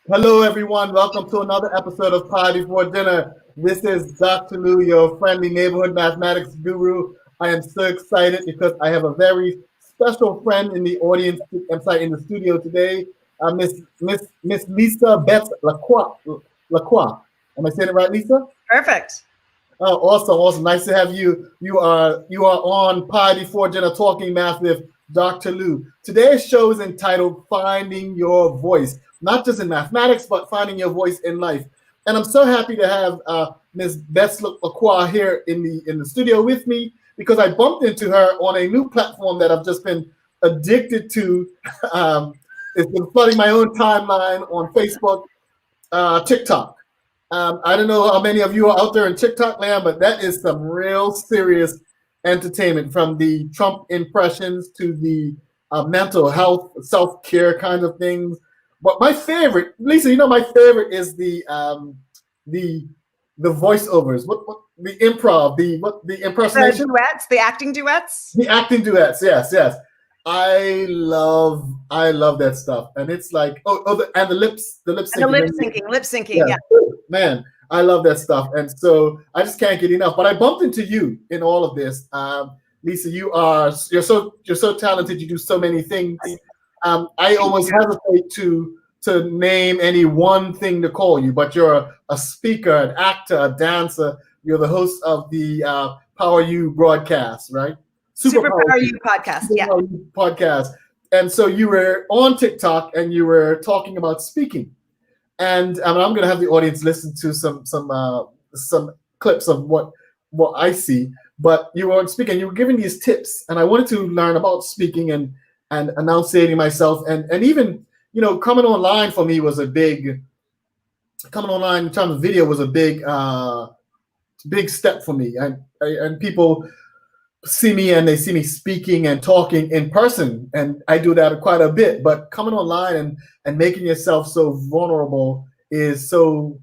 Hello, everyone. Welcome to another episode of Pi Before Dinner. This is Dr. Lou, your friendly neighborhood mathematics guru. I am so excited because I have a very special friend in the audience, in the studio today, Miss Lisa Betts-Lacroix. Am I saying it right, Lisa? Perfect. Oh, awesome, awesome. Nice to have you. You are on Pi Before Dinner Talking Math with Dr. Lou. Today's show is entitled Finding Your Voice, not just in mathematics, but finding your voice in life. And I'm so happy to have Ms. Betts-Lacroix here in the studio with me because I bumped into her on a new platform that I've just been addicted to. It's been flooding my own timeline on Facebook, TikTok. I don't know how many of you are out there in TikTok land, but that is some real serious entertainment, from the Trump impressions to the mental health, self-care kind of things. But my favorite, Lisa, my favorite is the voiceovers, what the improv, the impersonation, The acting duets. the acting duets. Yes, yes. I love that stuff, and it's like and the lip syncing. Lip syncing. Yeah, Yeah. man, I love that stuff, and so I just can't get enough. But I bumped into you in all of this, Lisa. You're so talented. You do so many things. I almost hesitate to name any one thing to call you, but you're a speaker, an actor, a dancer. You're the host of the Power You broadcast, right? Super Power You podcast. Super Yeah. Power You podcast. And so you were on TikTok and you were talking about speaking. And I'm going to have the audience listen to some clips of what I see. But you were speaking, you were giving these tips, and I wanted to learn about speaking and enunciating myself, and even coming online for me was coming online in terms of video was a big step for me, and people see me and they see me speaking and talking in person, and I do that quite a bit. But coming online and making yourself so vulnerable is so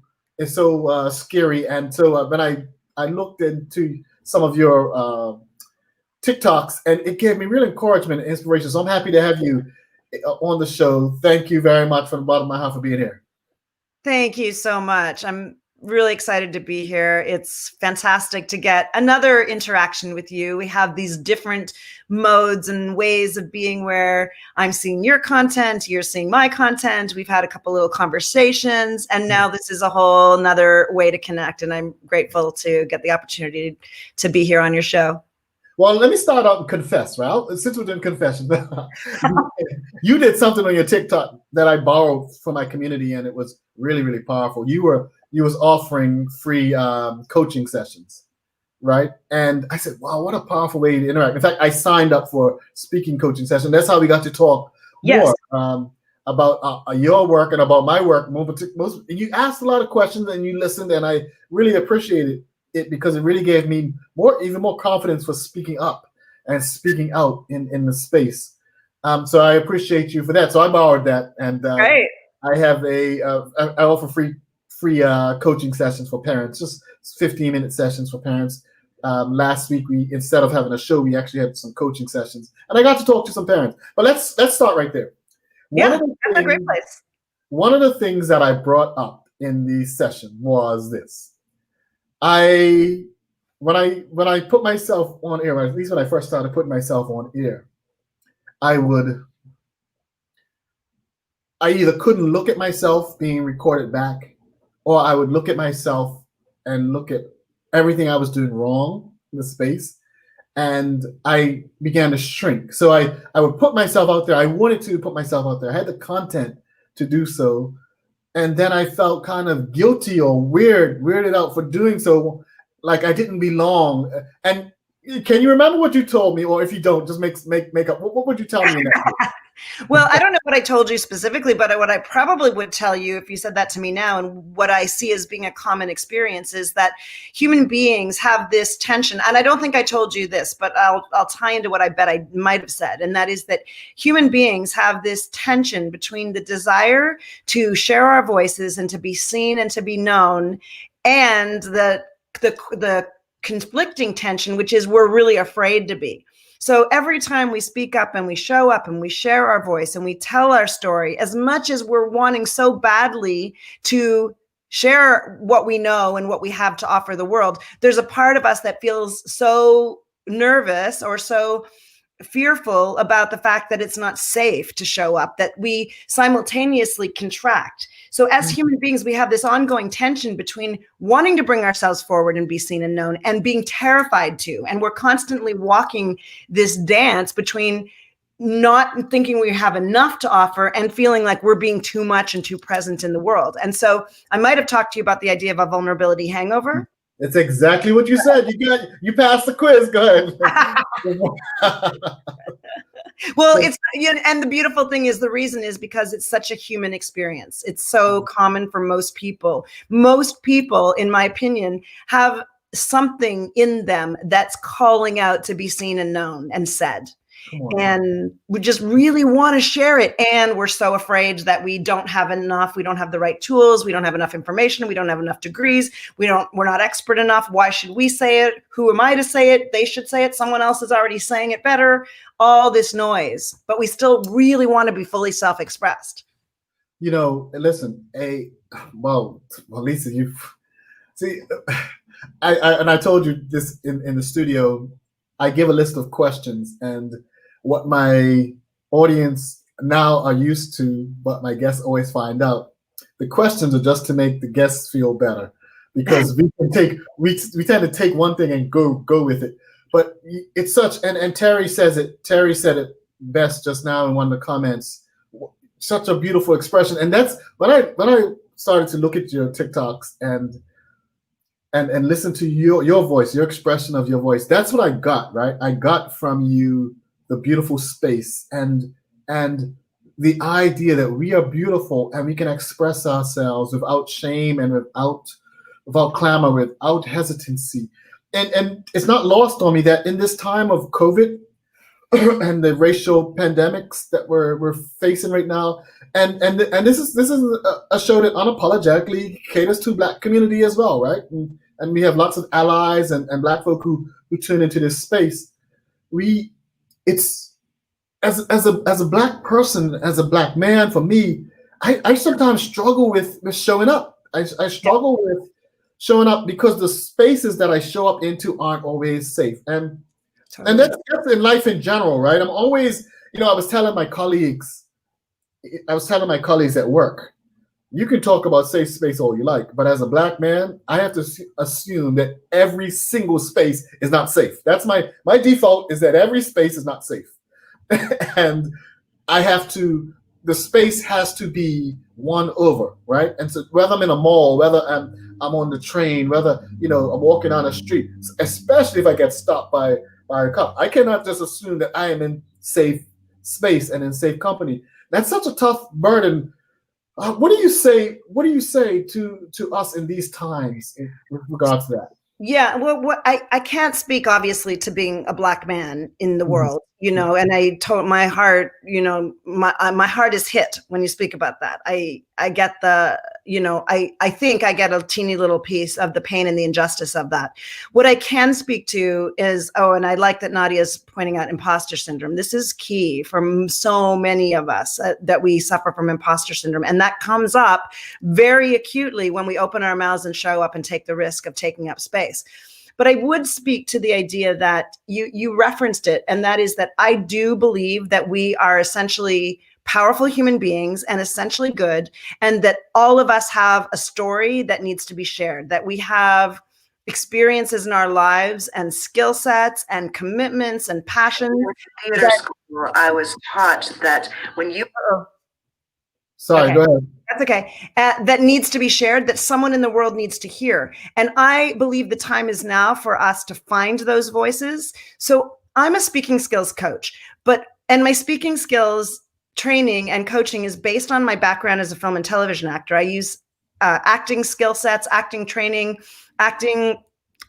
scary. And so when I looked into some of your TikToks, and it gave me real encouragement and inspiration. So I'm happy to have you on the show. Thank you very much from the bottom of my heart for being here. Thank you so much. I'm really excited to be here. It's fantastic to get another interaction with you. We have these different modes and ways of being where I'm seeing your content, you're seeing my content. We've had a couple little conversations, and now this is a whole another way to connect. And I'm grateful to get the opportunity to be here on your show. Well, let me start out and confess, right? Since we're doing confessions, you did something on your TikTok that I borrowed from my community, and it was really, really powerful. You was offering free coaching sessions, right? And I said, wow, what a powerful way to interact. In fact, I signed up for speaking coaching session. That's how we got to talk more about your work and about my work. You asked a lot of questions and you listened, and I really appreciated it because it really gave me even more confidence for speaking up and speaking out in the space. So I appreciate you for that. So I borrowed that, and Great. I have I offer free coaching sessions for parents, just 15-minute sessions for parents. Last week, instead of having a show, we actually had some coaching sessions, and I got to talk to some parents. But let's start right there. That's a great place. One of the things that I brought up in the session was this. When I put myself on air, at least when I first started putting myself on air, I either couldn't look at myself being recorded back, or I would look at myself and look at everything I was doing wrong in the space, and I began to shrink. So I would put myself out there. I wanted to put myself out there. I had the content to do so. And then I felt kind of guilty or weirded out for doing so, like I didn't belong. And can you remember what you told me? Or if you don't, just make up. What would you tell me in that? Well, I don't know what I told you specifically, but what I probably would tell you if you said that to me now, and what I see as being a common experience, is that human beings have this tension. And I don't think I told you this, but I'll tie into what I bet I might have said. And that is that human beings have this tension between the desire to share our voices and to be seen and to be known, and the conflicting tension, which is we're really afraid to be. So every time we speak up and we show up and we share our voice and we tell our story, as much as we're wanting so badly to share what we know and what we have to offer the world, there's a part of us that feels so nervous or so fearful about the fact that it's not safe to show up, that we simultaneously contract. So as human beings, we have this ongoing tension between wanting to bring ourselves forward and be seen and known and being terrified to. And we're constantly walking this dance between not thinking we have enough to offer and feeling like we're being too much and too present in the world. And so I might have talked to you about the idea of a vulnerability hangover. It's exactly what you said. You passed the quiz. Go ahead. Well, it's, and the beautiful thing is, the reason is because it's such a human experience. It's so common for most people. Most people, in my opinion, have something in them that's calling out to be seen and known and said. And we just really want to share it. And we're so afraid that we don't have enough. We don't have the right tools. We don't have enough information. We don't have enough degrees. We're not expert enough. Why should we say it? Who am I to say it? They should say it. Someone else is already saying it better. All this noise, but we still really want to be fully self-expressed. Listen, Lisa, you see, I told you this in the studio. I give a list of questions, and what my audience now are used to, but my guests always find out, the questions are just to make the guests feel better, because we tend to take one thing and go with it. But it's such, and Terry said it best just now in one of the comments, such a beautiful expression. And that's when I started to look at your TikToks and listen to your voice, your expression of your voice. That's what I got, right? I got from you the beautiful space and the idea that we are beautiful and we can express ourselves without shame and without clamor, without hesitancy. And it's not lost on me that in this time of COVID and the racial pandemics that we're facing right now, and this is a show that unapologetically caters to Black community as well, right? And we have lots of allies and Black folk who tune into this space. It's as a Black person, as a Black man, for me, I sometimes struggle with showing up. I struggle with showing up because the spaces that I show up into aren't always safe. And that's in life in general, right? I'm always, I was telling my colleagues at work, you can talk about safe space all you like, but as a Black man, I have to assume that every single space is not safe. That's my default, is that every space is not safe. And the space has to be won over, right? And so whether I'm in a mall, whether I'm on the train, whether, I'm walking down the street, especially if I get stopped by a cop, I cannot just assume that I am in safe space and in safe company. That's such a tough burden. What do you say to us in these times with regards to that? Yeah, well, I can't speak obviously to being a Black man in the world, and I told my heart, my heart is hit when you speak about that. I get I think I get a teeny little piece of the pain and the injustice of that. What I can speak to is, and I like that Nadia's pointing out imposter syndrome. This is key for so many of us, that we suffer from imposter syndrome. And that comes up very acutely when we open our mouths and show up and take the risk of taking up space. But I would speak to the idea that you referenced it, and that is that I do believe that we are essentially powerful human beings and essentially good, and that all of us have a story that needs to be shared, that we have experiences in our lives and skill sets and commitments and passions. I was taught that when you... Sorry, go ahead. That's okay. That needs to be shared, that someone in the world needs to hear. And I believe the time is now for us to find those voices. So I'm a speaking skills coach, and my speaking skills training and coaching is based on my background as a film and television actor. I use acting skill sets, acting training,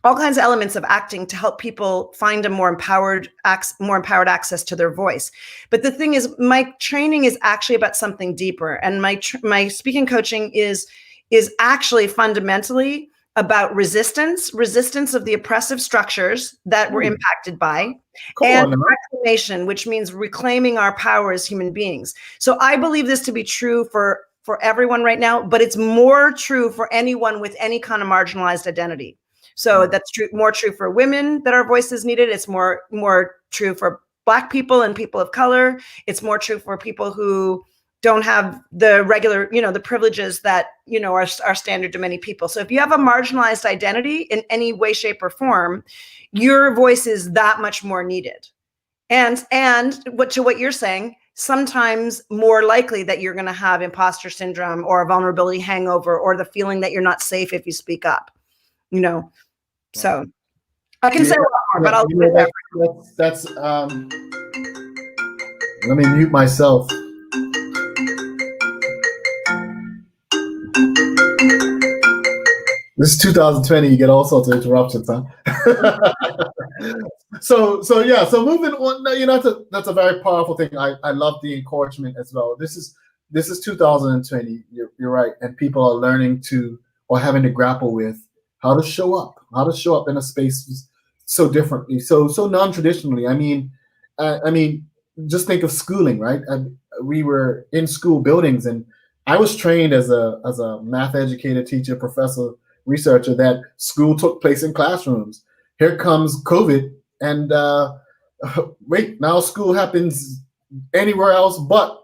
all kinds of elements of acting to help people find a more empowered access to their voice. But the thing is, my training is actually about something deeper, and my speaking coaching is actually fundamentally about resistance of the oppressive structures that we're impacted by, and reclamation, which means reclaiming our power as human beings. So I believe this to be true for everyone right now, but it's more true for anyone with any kind of marginalized identity. So that's true, more true for women that our voice is needed. It's more true for Black people and people of color. It's more true for people who don't have the regular, the privileges that, are standard to many people. So if you have a marginalized identity in any way, shape, or form, your voice is that much more needed. And what you're saying, sometimes more likely that you're going to have imposter syndrome or a vulnerability hangover or the feeling that you're not safe if you speak up, So I can say a lot more, but I'll leave it there. That's let me mute myself. This is 2020. You get all sorts of interruptions, huh? So moving on. That's a very powerful thing. I love the encouragement as well. This is 2020. You're right, and people are learning to, or having to grapple with, how to show up in a space so differently, so non-traditionally. I mean, just think of schooling, right? We were in school buildings, and I was trained as a math educator, teacher, professor, researcher, that school took place in classrooms. Here comes COVID, and wait, now school happens anywhere else but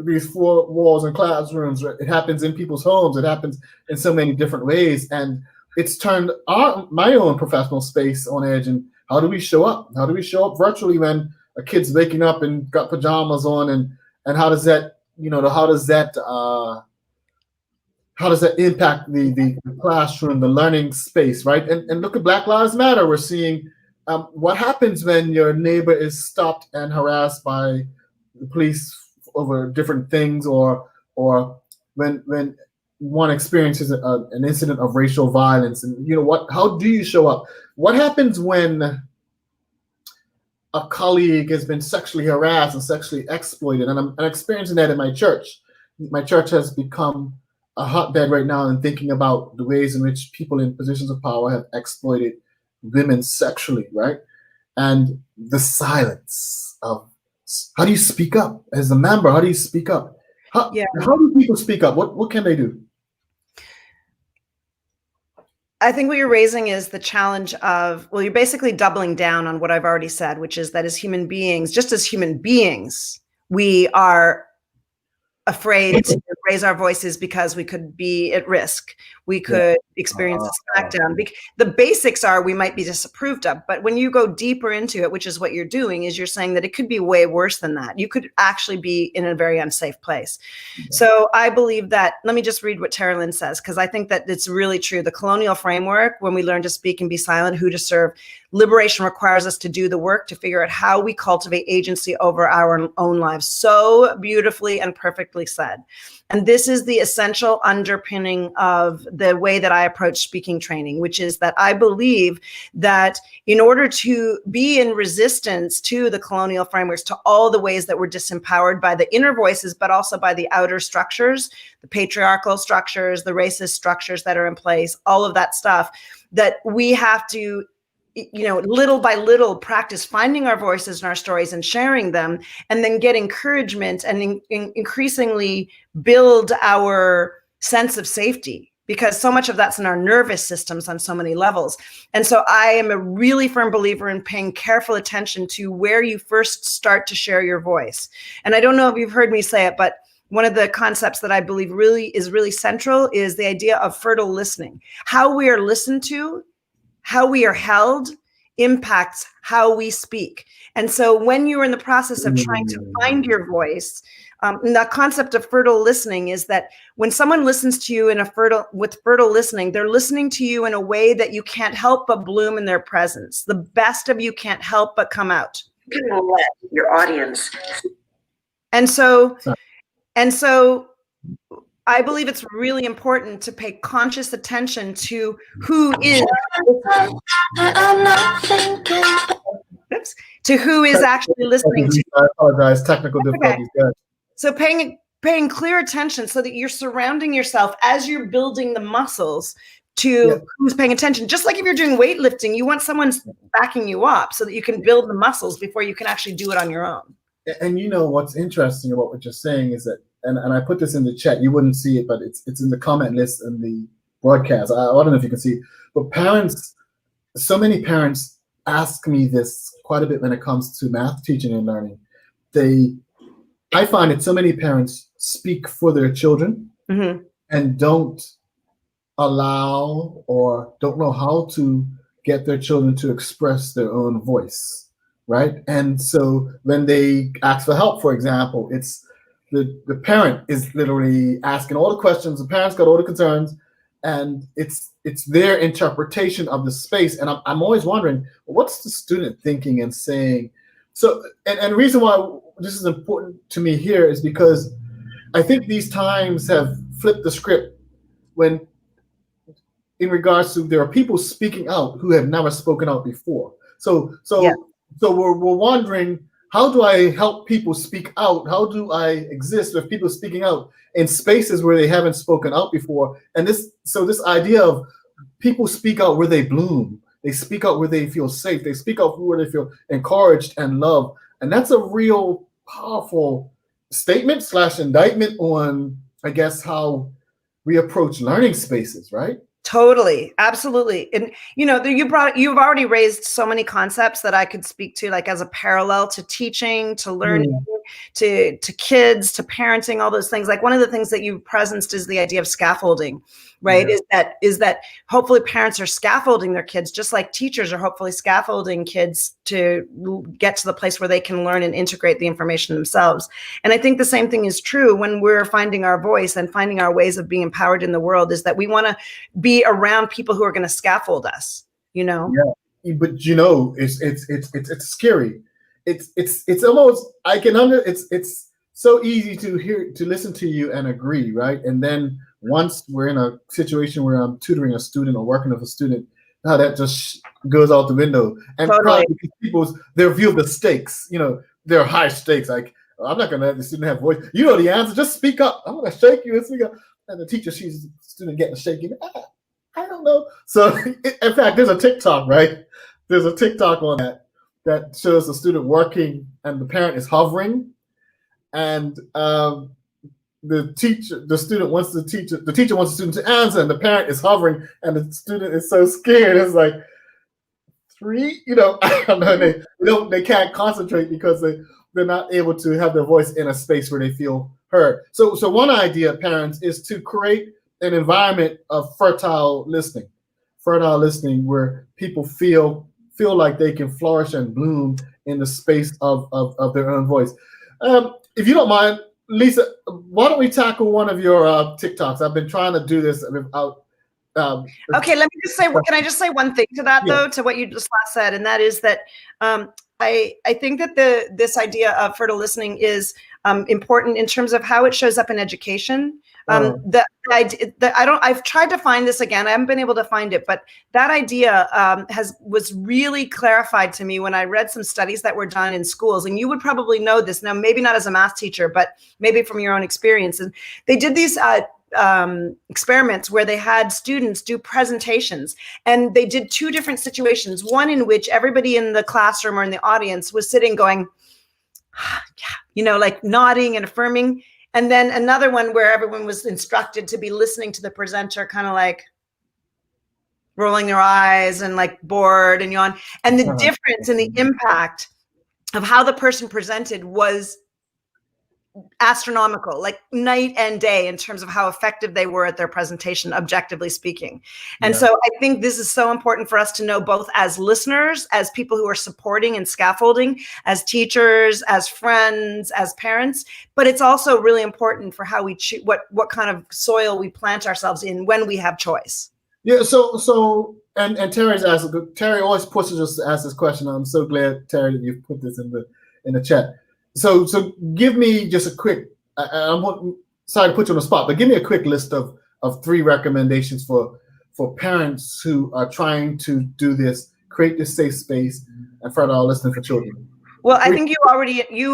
these four walls and classrooms. It happens in people's homes. It happens in so many different ways, and it's turned my own professional space on edge. And how do we show up? How do we show up virtually when a kid's waking up and got pajamas on? And how does that, how does that impact the classroom, the learning space, right? And look at Black Lives Matter. We're seeing what happens when your neighbor is stopped and harassed by the police over different things, or when one experiences an incident of racial violence. And how do you show up? What happens when a colleague has been sexually harassed and sexually exploited? And I'm experiencing that in my church. My church has become a hotbed right now in thinking about the ways in which people in positions of power have exploited women sexually, right? And the silence of, how do you speak up as a member? How do you speak up? How do people speak up? What can they do? I think what you're raising is the challenge of, you're basically doubling down on what I've already said, which is that as human beings, just as human beings, we are afraid to raise our voices because we could be at risk. We could experience a smackdown. The basics are we might be disapproved of, but when you go deeper into it, which is what you're doing, is you're saying that it could be way worse than that. You could actually be in a very unsafe place. So I believe that, let me just read what Tara Lynn says, because I think that it's really true. The colonial framework, when we learn to speak and be silent, who to serve, liberation requires us to do the work to figure out how we cultivate agency over our own lives. So beautifully and perfectly said. And this is the essential underpinning of the way that I approach speaking training, which is that I believe that in order to be in resistance to the colonial frameworks, to all the ways that we're disempowered by the inner voices, but also by the outer structures, the patriarchal structures, the racist structures that are in place, all of that stuff, that we have to, little by little practice finding our voices and our stories and sharing them, and then get encouragement and increasingly build our sense of safety, because so much of that's in our nervous systems on so many levels. And so I am a really firm believer in paying careful attention to where you first start to share your voice. And I don't know if you've heard me say it, but one of the concepts that I believe is really central is the idea of fertile listening. How we are listened to, how we are held, impacts how we speak. And so when you're in the process of trying to find your voice, the concept of fertile listening is that when someone listens to you with fertile listening, they're listening to you in a way that you can't help but bloom in their presence. The best of you can't help but come out. You can let your audience. And so I believe it's really important to pay conscious attention to who is actually listening to. I apologize, technical difficulties. Okay. So paying clear attention so that you're surrounding yourself as you're building the muscles to who's paying attention. Just like if you're doing weightlifting, you want someone backing you up so that you can build the muscles before you can actually do it on your own. And you know what's interesting about what you're saying is that, and I put this in the chat, you wouldn't see it, but it's in the comment list in the broadcast. I don't know if you can see it, but parents, so many parents ask me this quite a bit when it comes to math teaching and learning. I find that so many parents speak for their children and don't allow or don't know how to get their children to express their own voice, right? And so when they ask for help, for example, it's the parent is literally asking all the questions, the parents got all the concerns, and it's their interpretation of the space. And I'm always wondering, what's the student thinking and saying? So, and the reason why this is important to me here is because I think these times have flipped the script when, in regards to, there are people speaking out who have never spoken out before. So we're wondering, how do I help people speak out? How do I exist with people speaking out in spaces where they haven't spoken out before? And this idea of people speak out where they bloom. They speak out where they feel safe. They speak out where they feel encouraged and loved. And that's a real powerful statement / indictment on, I guess, how we approach learning spaces, right? Totally. Absolutely. And, you know, you've already raised so many concepts that I could speak to, like as a parallel to teaching, to learning, to kids, to parenting, all those things. Like one of the things that you presenced is the idea of scaffolding, right? Is that hopefully parents are scaffolding their kids, just like teachers are hopefully scaffolding kids to get to the place where they can learn and integrate the information themselves. And I think the same thing is true when we're finding our voice and finding our ways of being empowered in the world, is that we want to be around people who are going to scaffold us, you know? Yeah, but you know, it's scary. It's almost, it's so easy to listen to you and agree, right? And then once we're in a situation where I'm tutoring a student or working with a student, now that just goes out the window. And probably because their view of the stakes, you know, they're high stakes. Like, I'm not going to let the student have voice. You know the answer, just speak up. I'm going to shake you and speak up. And the teacher sees the student getting shaky. I don't know. So in fact, there's a TikTok, right? There's a TikTok on that shows the student working and the parent is hovering. And the teacher wants the student to answer, and the parent is hovering, and the student is so scared. It's like, 3, you know, I don't know. They can't concentrate because they're not able to have their voice in a space where they feel heard. So one idea, parents, is to create an environment of fertile listening where people feel like they can flourish and bloom in the space of their own voice. If you don't mind, Lisa, why don't we tackle one of your TikToks? I've been trying to do this without. Okay, let me just say, can I just say one thing to that, though, to what you just last said? And that is that I think that this idea of fertile listening is important in terms of how it shows up in education. I've tried to find this again. I haven't been able to find it, but that idea was really clarified to me when I read some studies that were done in schools. And you would probably know this now, maybe not as a math teacher, but maybe from your own experience. And they did these experiments where they had students do presentations, and they did 2 different situations. One in which everybody in the classroom or in the audience was sitting going, yeah, you know, like nodding and affirming. And then another one where everyone was instructed to be listening to the presenter, kind of like rolling their eyes and like bored and yawn. And the difference in the impact of how the person presented was astronomical, like night and day, in terms of how effective they were at their presentation, objectively speaking. And so I think this is so important for us to know, both as listeners, as people who are supporting and scaffolding, as teachers, as friends, as parents, but it's also really important for how we choose what kind of soil we plant ourselves in when we have choice. Yeah. So and Terry's asked. Terry always pushes us to ask this question. I'm so glad, Terry, that you've put this in the chat. So give me just a quick, I'm sorry to put you on the spot, but give me a quick list of 3 recommendations for parents who are trying to do this, create this safe space and fertile listening for children. Well, I think you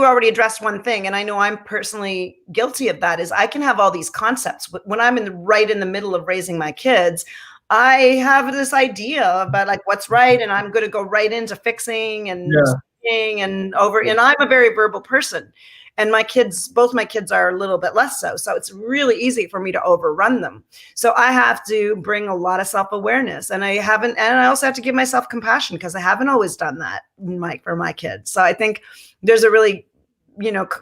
already addressed one thing, and I know I'm personally guilty of that, is I can have all these concepts. When I'm right in the middle of raising my kids, I have this idea about like what's right, and I'm going to go right into fixing and speaking and over. And I'm a very verbal person, and both my kids are a little bit less so. So it's really easy for me to overrun them. So I have to bring a lot of self-awareness, and I also have to give myself compassion because I haven't always done that for my kids. So I think there's a really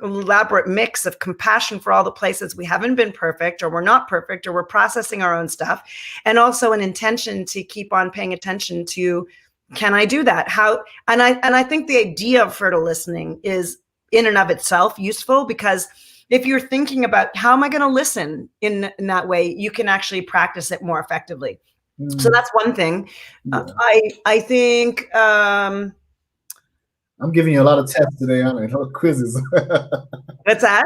elaborate mix of compassion for all the places we haven't been perfect, or we're not perfect, or we're processing our own stuff, and also an intention to keep on paying attention to, can I do that? How? And I think the idea of fertile listening is in and of itself useful, because if you're thinking about how am I going to listen in that way, you can actually practice it more effectively. So that's one thing. I think. I'm giving you a lot of tests today, aren't I? A lot of quizzes. What's that?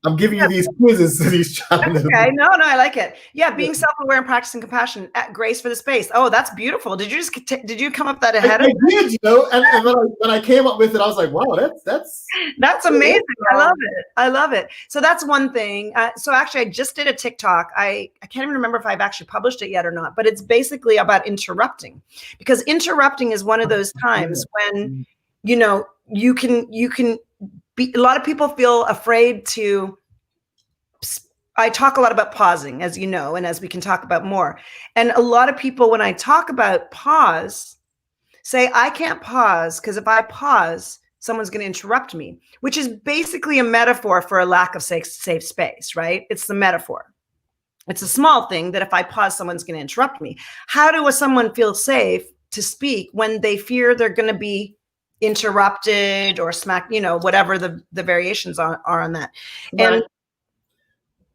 I'm giving you these quizzes, these challenges. Okay, no, I like it. Yeah, being self-aware and practicing compassion. Grace for the space. Oh, that's beautiful. Did you come up that ahead? I did, and when I came up with it, I was like, wow, that's amazing. I love it. So that's one thing. So actually, I just did a TikTok. I can't even remember if I've actually published it yet or not, but it's basically about interrupting, because interrupting is one of those times when you can be, a lot of people feel afraid to. I talk a lot about pausing, as you know, and as we can talk about more. And a lot of people, when I talk about pause, say, I can't pause because if I pause, someone's going to interrupt me, which is basically a metaphor for a lack of safe space, right? It's the metaphor. It's a small thing that if I pause, someone's going to interrupt me. How does someone feel safe to speak when they fear they're going to be interrupted or smacked, whatever the variations are on that? And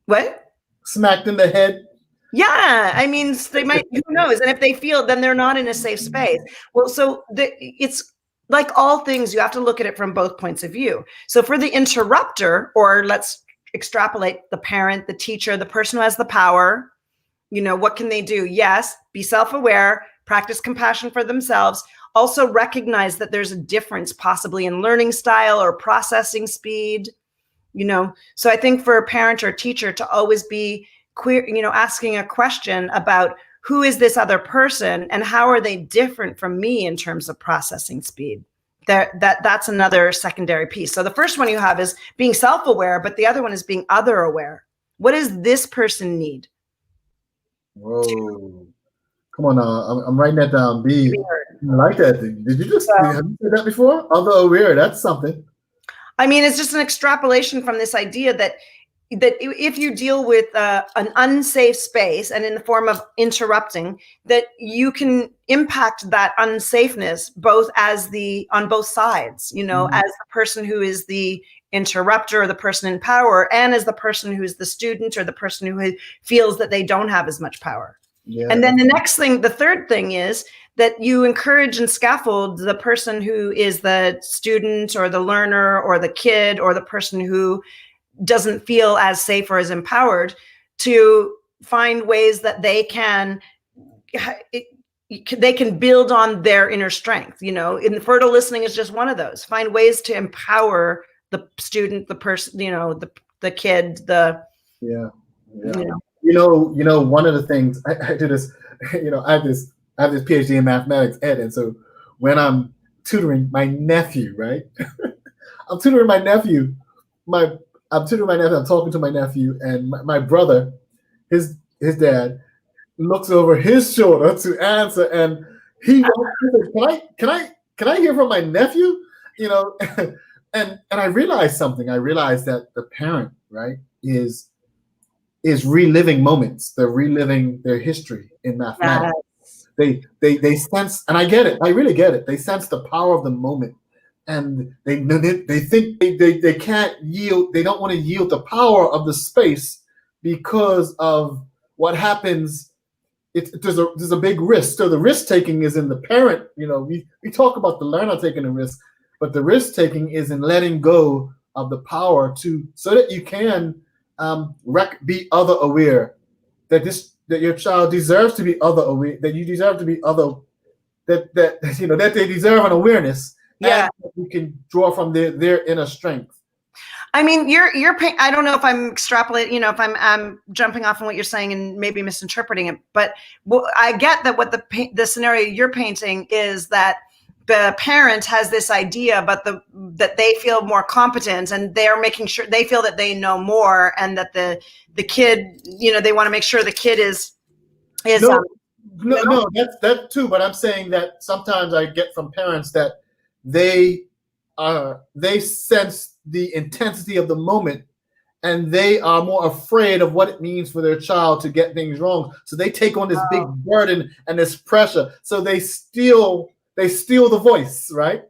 what? Smacked in the head. Yeah, I mean, they might, who knows? And if they feel, then they're not in a safe space. Well, so it's like all things, you have to look at it from both points of view. So for the interrupter, or let's extrapolate the parent, the teacher, the person who has the power, what can they do? Yes, be self-aware, practice compassion for themselves. Also recognize that there's a difference possibly in learning style or processing speed. So I think for a parent or teacher to always be asking a question about who is this other person and how are they different from me in terms of processing speed. That's another secondary piece. So the first one you have is being self-aware, but the other one is being other aware. What does this person need? Whoa. Come on now. I'm writing that down. I like that. Did you just have you said that before? Other aware, that's something. I mean, it's just an extrapolation from this idea that if you deal with an unsafe space and in the form of interrupting, that you can impact that unsafeness on both sides, as the person who is the interrupter or the person in power, and as the person who is the student or the person who feels that they don't have as much power. Yeah. And then the third thing is that you encourage and scaffold the person who is the student or the learner or the kid or the person who doesn't feel as safe or as empowered to find ways that they can build on their inner strength. In fertile listening is just one of those. Find ways to empower the student, the person, the kid, one of the things I do this, I have this PhD in mathematics ed, and so when I'm tutoring my nephew, right? I'm tutoring my nephew. I'm talking to my nephew, and my brother, his dad, looks over his shoulder to answer, and he says, "Can I hear from my nephew?" And I realized something. I realized that the parent, right, is reliving moments. They're reliving their history in mathematics. They sense, and I get it. I really get it. They sense the power of the moment, and they think they can't yield. They don't want to yield the power of the space because of what happens. There's a big risk. So the risk taking is in the parent. We talk about the learner taking a risk, but the risk taking is in letting go of the power so that you can be other aware. That your child deserves to be other aware, that you deserve to be other, that they deserve an awareness, and you can draw from their inner strength. I mean, you're I don't know if I'm extrapolating, if I'm jumping off on what you're saying and maybe misinterpreting it, but I get that what the scenario you're painting is that the parent has this idea, but that they feel more competent and they're making sure they feel that they know more, and that the kid, they want to make sure the kid is no, that's that too. But I'm saying that sometimes I get from parents that they sense the intensity of the moment, and they are more afraid of what it means for their child to get things wrong. So they take on this big burden and this pressure. So they steal the voice, right?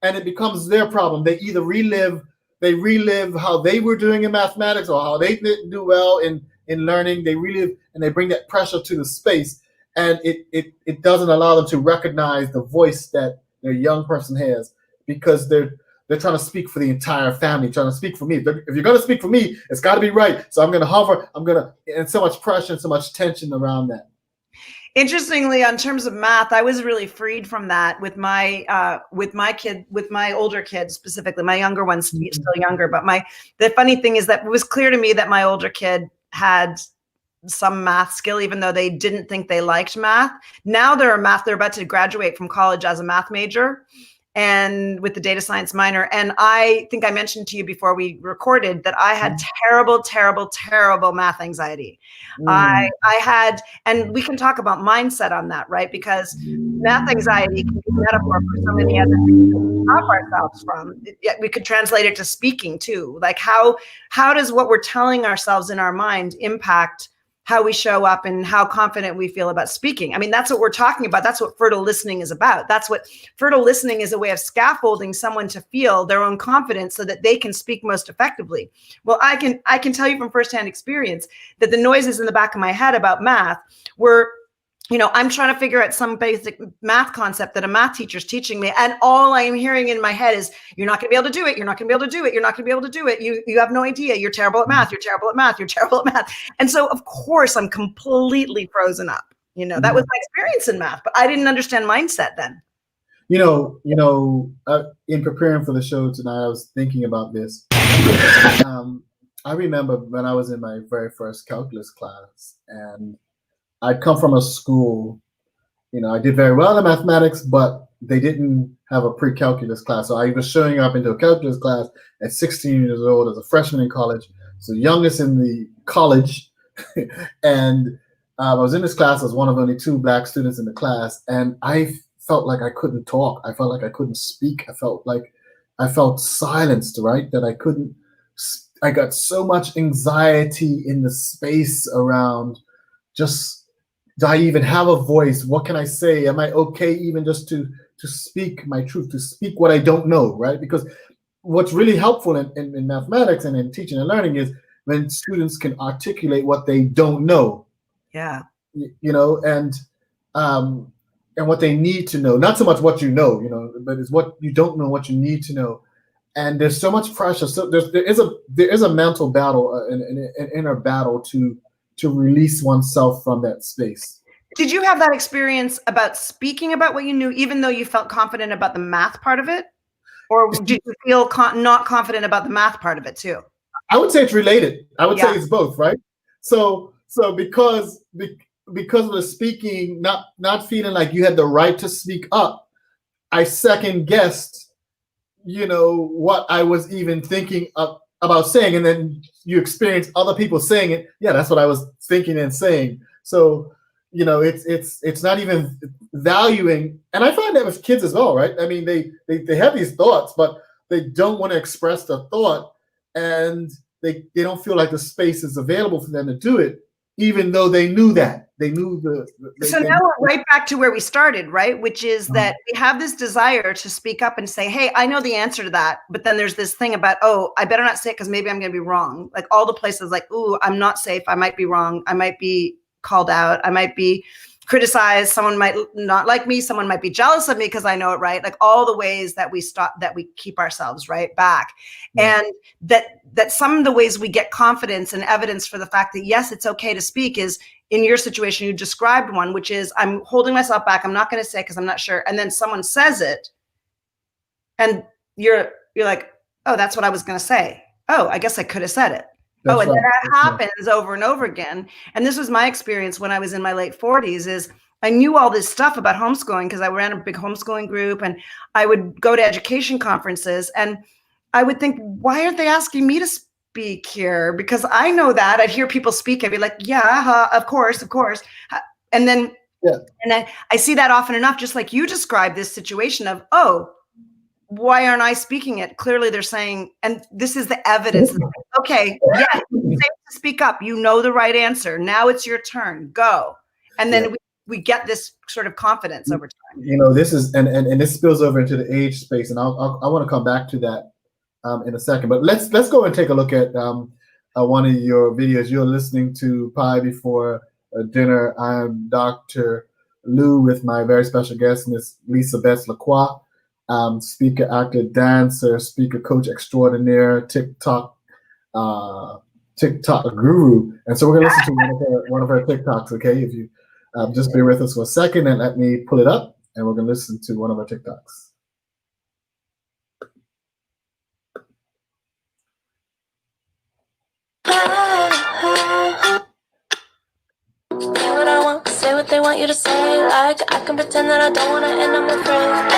And it becomes their problem. They either relive how they were doing in mathematics or how they didn't do well in learning. They relive and they bring that pressure to the space, and it doesn't allow them to recognize the voice that their young person has, because they're trying to speak for the entire family, trying to speak for me. If you're going to speak for me, it's got to be right. So I'm going to hover. And so much pressure and so much tension around that. Interestingly, in terms of math, I was really freed from that with my older kids specifically. My younger one's still younger, but the funny thing is that it was clear to me that my older kid had some math skill, even though they didn't think they liked math. Now they're about to graduate from college as a math major, and with the data science minor. And I think I mentioned to you before we recorded that I had terrible, terrible, terrible math anxiety. I had, and we can talk about mindset on that, right? Because math anxiety can be a metaphor for so many other things that we stop ourselves from. We could translate it to speaking too. Like how does what we're telling ourselves in our mind impact how we show up and how confident we feel about speaking? I mean, that's what we're talking about. That's what fertile listening is about. That's what fertile listening is, a way of scaffolding someone to feel their own confidence so that they can speak most effectively. Well, I can tell you from firsthand experience that the noises in the back of my head about math were, I'm trying to figure out some basic math concept that a math teacher's teaching me. And all I'm hearing in my head is, you're not going to be able to do it. You're not going to be able to do it. You're not going to be able to do it. You have no idea. You're terrible at math. You're terrible at math. You're terrible at math. And so, of course, I'm completely frozen up. That was my experience in math, but I didn't understand mindset then. In preparing for the show tonight, I was thinking about this. I remember when I was in my very first calculus class, and I'd come from a school, I did very well in mathematics, but they didn't have a pre-calculus class. So I was showing up into a calculus class at 16 years old as a freshman in college. So the youngest in the college. And I was in this class. I was one of only 2 Black students in the class. And I felt like I couldn't talk. I felt like I couldn't speak. I felt silenced, right? That I got so much anxiety in the space around just, do I even have a voice? What can I say? Am I okay even just to speak my truth, to speak what I don't know, right? Because what's really helpful in mathematics and in teaching and learning is when students can articulate what they don't know. Yeah. And what they need to know. Not so much what you know, but it's what you don't know, what you need to know. And there's so much pressure. So there is a mental battle, an inner battle to release oneself from that space. Did you have that experience about speaking about what you knew, even though you felt confident about the math part of it? Or did you feel not confident about the math part of it too? I would say it's related. I would say it's both, right? So because of the speaking, not feeling like you had the right to speak up, I second guessed, what I was even thinking about saying, and then you experience other people saying it. Yeah, that's what I was thinking and saying. So, it's not even valuing, and I find that with kids as well, right? I mean, they have these thoughts, but they don't want to express the thought, and they don't feel like the space is available for them to do it, even though they knew that. They knew So now we're right back to where we started, right? Which is that we have this desire to speak up and say, hey, I know the answer to that. But then there's this thing about, oh, I better not say it because maybe I'm going to be wrong. Like all the places like, ooh, I'm not safe. I might be wrong. I might be called out. I might be criticized. Someone might not like me. Someone might be jealous of me because I know it, right? Like all the ways that we keep ourselves right back. And that some of the ways we get confidence and evidence for the fact that, yes, it's okay to speak is, in your situation, you described one, which is I'm holding myself back. I'm not going to say because I'm not sure. And then someone says it and you're like, oh, that's what I was going to say. oh, I guess I could have said it. That's And right. that happens over and over again. And this was my experience when I was in my late 40s is I knew all this stuff about homeschooling because I ran a big homeschooling group and I would go to education conferences and I would think, why aren't they asking me to speak here? Because I know that. I'd hear people speak. I'd be like, yeah, of course. And then and I see that often enough, just like you described this situation of, oh, why aren't I speaking it? Clearly they're saying, and this is the evidence. Okay, yeah, it's safe to speak up. You know the right answer. Now it's your turn. Go. And then we get this sort of confidence over time. You know, this is, and this spills over into the age space, and I want to come back to that in a second. But let's go and take a look at one of your videos. You're listening to Pi Before Dinner. I'm Dr. Lou with my very special guest, Miss Lisa Betts-Lacroix. Speaker, actor, dancer, speaker, coach extraordinaire, TikTok guru. And so we're gonna listen to one of her TikToks. Okay, if you just bear with us for a second and let me pull it up, and we're gonna listen to one of her TikToks. What I want, say what they want you to say. Like I can pretend that I don't wanna, and I'm afraid.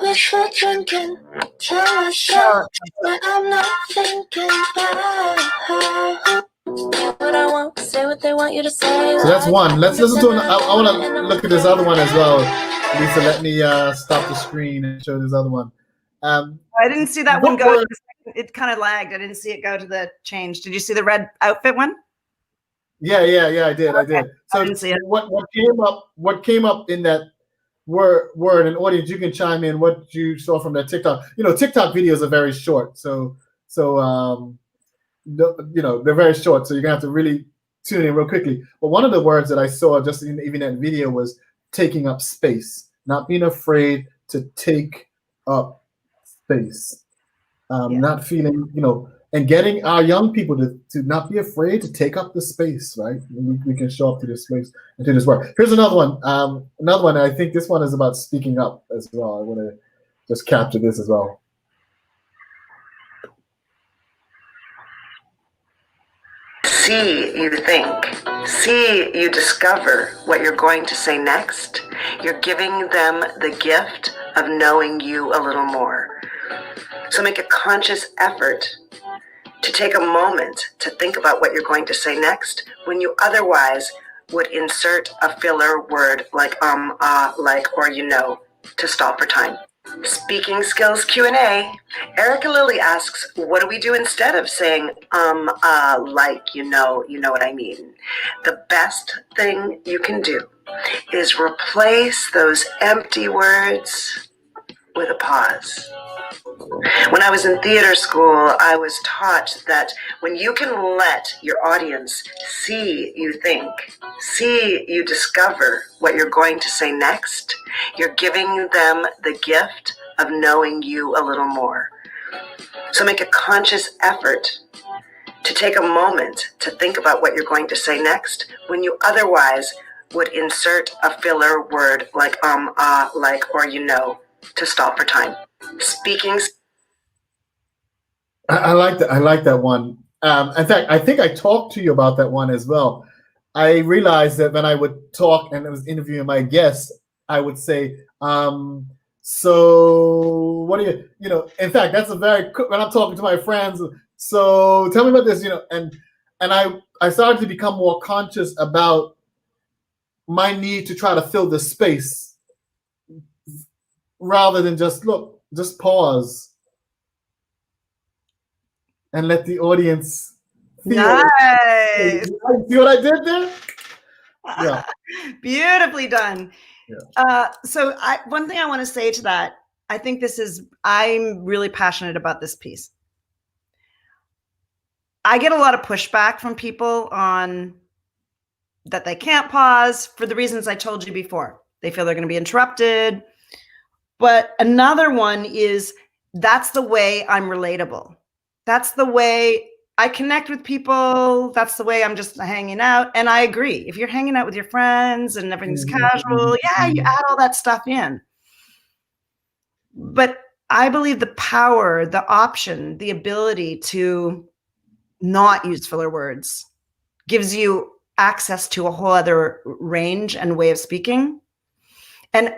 Wishful drinking, tell myself that I'm not thinking about. What I want, say what they want you to say. So that's one. Let's listen to. I want to look at this other one as well. Lisa, let me stop the screen and show this other one. I didn't see that one go. It kind of lagged. I didn't see it go to the change. Did you see the red outfit one? Yeah, I did. So I didn't see it. What came up in that word, and audience, you can chime in what you saw from that TikTok. You know, TikTok videos are very short, so you know, they're very short, so you're gonna have to really tune in real quickly. But one of the words that I saw just in even that video was taking up space, not being afraid to take up space, not feeling, you know, and getting our young people to not be afraid to take up the space, right? We can show up to this space and do this work. Here's another one. I think this one is about speaking up as well. I want to just capture this as well. See, you think. See, you discover what you're going to say next. You're giving them the gift of knowing you a little more. So make a conscious effort to take a moment to think about what you're going to say next when you otherwise would insert a filler word like like, or you know, to stall for time. Speaking skills Q&A. Erica Lilly asks, what do we do instead of saying like, you know what I mean? The best thing you can do is replace those empty words with a pause. When I was in theater school, I was taught that when you can let your audience see you think, see you discover what you're going to say next, you're giving them the gift of knowing you a little more. So make a conscious effort to take a moment to think about what you're going to say next when you otherwise would insert a filler word like like, or you know, to stall for time. Speaking. I like that. I like that one. In fact, I think I talked to you about that one as well. I realized that when I would talk and I was interviewing my guests, I would say, so what do you know, in fact, that's a very, when I'm talking to my friends, so tell me about this, you know, and I started to become more conscious about my need to try to fill the space rather than just pause and let the audience feel. Nice. See what I did there? Yeah. Beautifully done. Yeah. So one thing I want to say to that, I think I'm really passionate about this piece. I get a lot of pushback from people on that they can't pause for the reasons I told you before. They feel they're going to be interrupted. But another one is that's the way I'm relatable. That's the way I connect with people. That's the way I'm just hanging out. And I agree. If you're hanging out with your friends and everything's casual, yeah, you add all that stuff in. But I believe the power, the option, the ability to not use filler words gives you access to a whole other range and way of speaking. And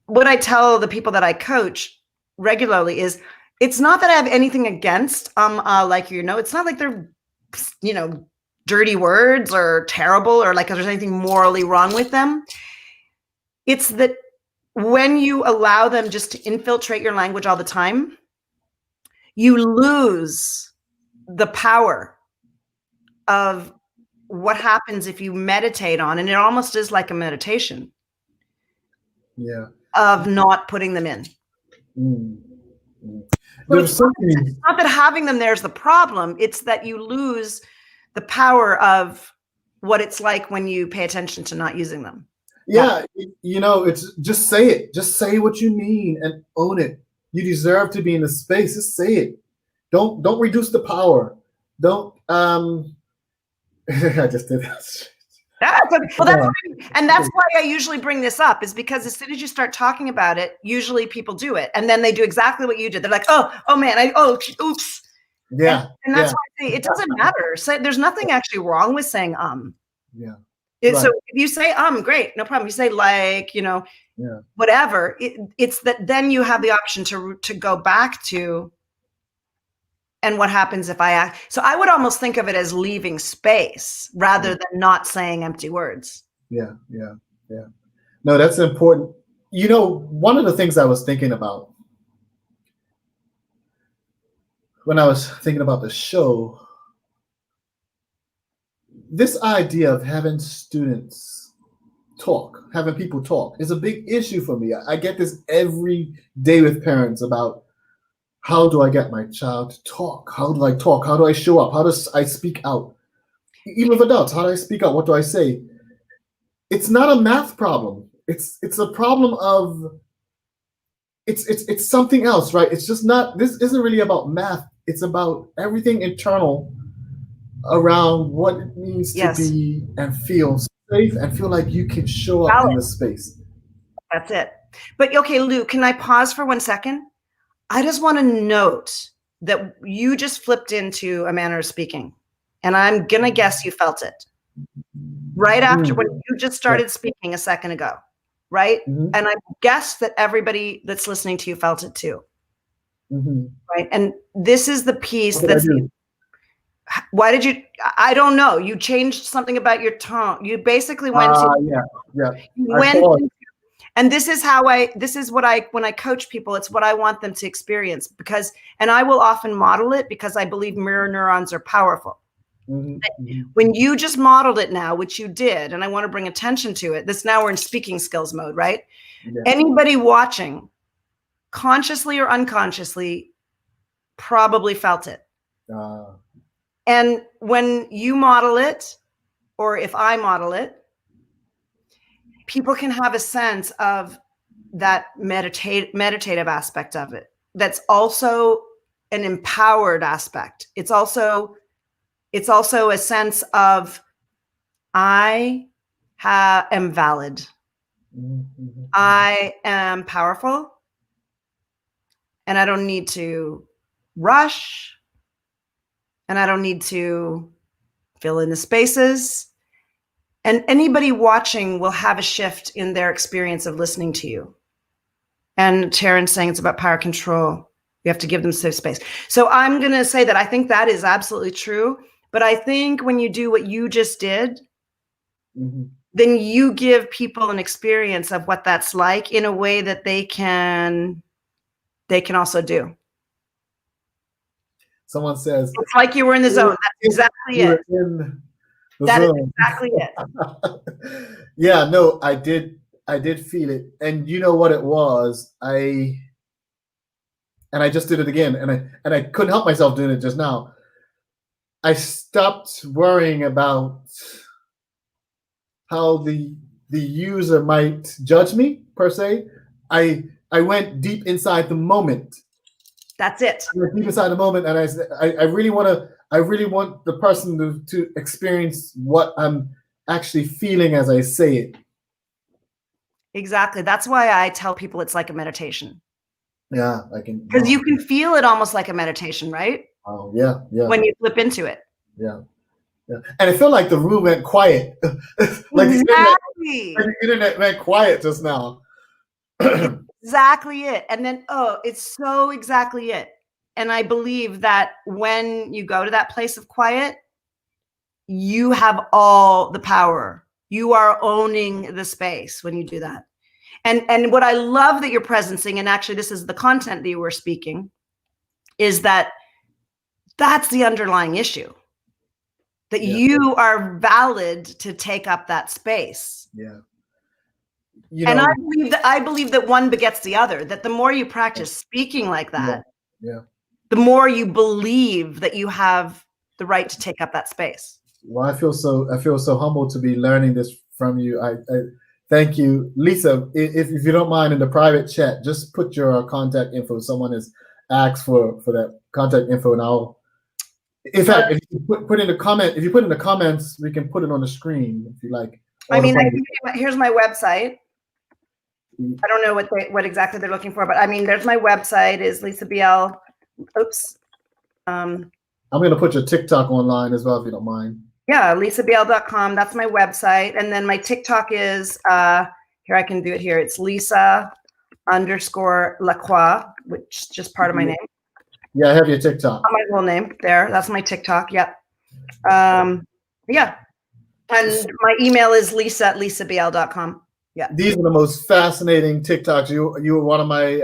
what I tell the people that I coach regularly is, it's not that I have anything against like, it's not like they're, dirty words or terrible or like there's anything morally wrong with them. It's that when you allow them just to infiltrate your language all the time, you lose the power of what happens if you meditate on, and it almost is like a meditation. Yeah. Of not putting them in. So it's not that having them there is the problem. It's that you lose the power of what it's like when you pay attention to not using them. Yeah, it's just say it. Just say what you mean and own it. You deserve to be in the space. Just say it. Don't reduce the power. Don't. I just did that. And that's why I usually bring this up, is because as soon as you start talking about it, usually people do it, and then they do exactly what you did. They're like, oh man, oops. Yeah. And that's why I say it doesn't matter. So there's nothing actually wrong with saying Yeah. So if you say great, no problem. You say whatever. It's that then you have the option to go back to. And what happens if I act? So I would almost think of it as leaving space rather than not saying empty words. Yeah. No, that's important. One of the things I was thinking about when I was thinking about the show, this idea of having students talk, having people talk, is a big issue for me. I get this every day with parents about, how do I get my child to talk? How do I talk? How do I show up? How do I speak out? Even with adults, how do I speak out? What do I say? It's not a math problem. It's a problem of it's something else, right? It's just not. This isn't really about math. It's about everything internal around what it means to be and feel safe and feel like you can show up in the space. That's it. But okay, Lou, can I pause for 1 second? I just want to note that you just flipped into a manner of speaking, and I'm going to guess you felt it right after when you just started speaking a second ago, right? And I guess that everybody that's listening to you felt it too, right? And this is the piece that's, why did you, I don't know, you changed something about your tone. You basically went to, and this is what when I coach people, it's what I want them to experience, and I will often model it because I believe mirror neurons are powerful. When you just modeled it now, which you did, and I want to bring attention to it, now we're in speaking skills mode, right? Yeah. Anybody watching, consciously or unconsciously, probably felt it. And when you model it, or if I model it, people can have a sense of that meditative aspect of it. That's also an empowered aspect. It's also a sense of I am valid. I am powerful, and I don't need to rush, and I don't need to fill in the spaces. And anybody watching will have a shift in their experience of listening to you. And Taryn's saying it's about power control. You have to give them safe space. So I'm going to say that I think that is absolutely true. But I think when you do what you just did, then you give people an experience of what that's like in a way that they can also do. Someone says, it's like you were in the zone. That's exactly it. That is exactly it. Yeah, no, I did feel it. And you know what it was? I just did it again, and I couldn't help myself doing it just now. I stopped worrying about how the user might judge me, per se. I went deep inside the moment. That's it. I went deep inside the moment, and I really want the person to experience what I'm actually feeling as I say it. Exactly. That's why I tell people it's like a meditation. Yeah, I can. Because you can feel it almost like a meditation, right? Oh, yeah, yeah. When you flip into it. Yeah. Yeah. And it felt like the room went quiet. Like Exactly. the internet went quiet just now. Exactly it. And then, it's so exactly it. And I believe that when you go to that place of quiet, you have all the power. You are owning the space when you do that. And what I love that you're presencing, and actually this is the content that you were speaking, is that that's the underlying issue. That you are valid to take up that space. Yeah. And I believe that one begets the other, that the more you practice speaking like that, the more you believe that you have the right to take up that space. Well, I feel so humbled to be learning this from you. I thank you, Lisa. If you don't mind, in the private chat, just put your contact info. Someone has asked for that contact info, and I'll. In fact, if you put in the comment, if you put in the comments, we can put it on the screen if you like. I mean, here's my website. I don't know what exactly they're looking for, but I mean, there's my website is Lisa BL. Oops. I'm going to put your TikTok online as well, if you don't mind. Yeah, lisabl.com. That's my website. And then my TikTok is, here, I can do it here. It's Lisa_Lacroix, which is just part of my name. Yeah, I have your TikTok. My whole name there. That's my TikTok. Yep. Yeah. And my email is lisa@lisabl.com. Yeah. These are the most fascinating TikToks. You were one of my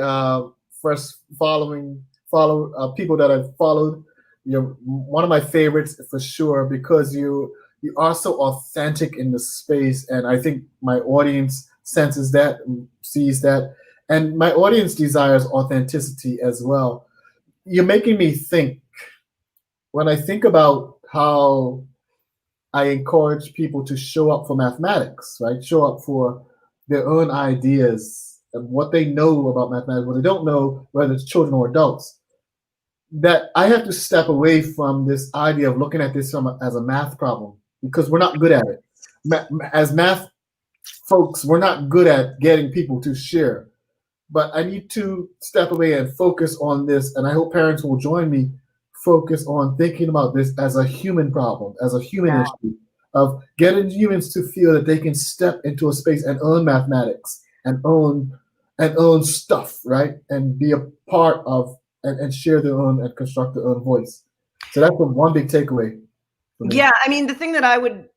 first people that I've followed. You're one of my favorites for sure, because you are so authentic in the space, and I think my audience senses that and sees that, and my audience desires authenticity as well. You're making me think. When I think about how I encourage people to show up for mathematics, right? Show up for their own ideas and what they know about mathematics, what they don't know, whether it's children or adults, that I have to step away from this idea of looking at this as a math problem, because we're not good at it. As math folks, we're not good at getting people to share. But I need to step away and focus on this, and I hope parents will join me, focus on thinking about this as a human problem, as a human issue, of getting humans to feel that they can step into a space and own mathematics and own stuff, right? And be a part of and share their own and construct their own voice. So that's one big takeaway for me. Yeah, I mean, the thing that I would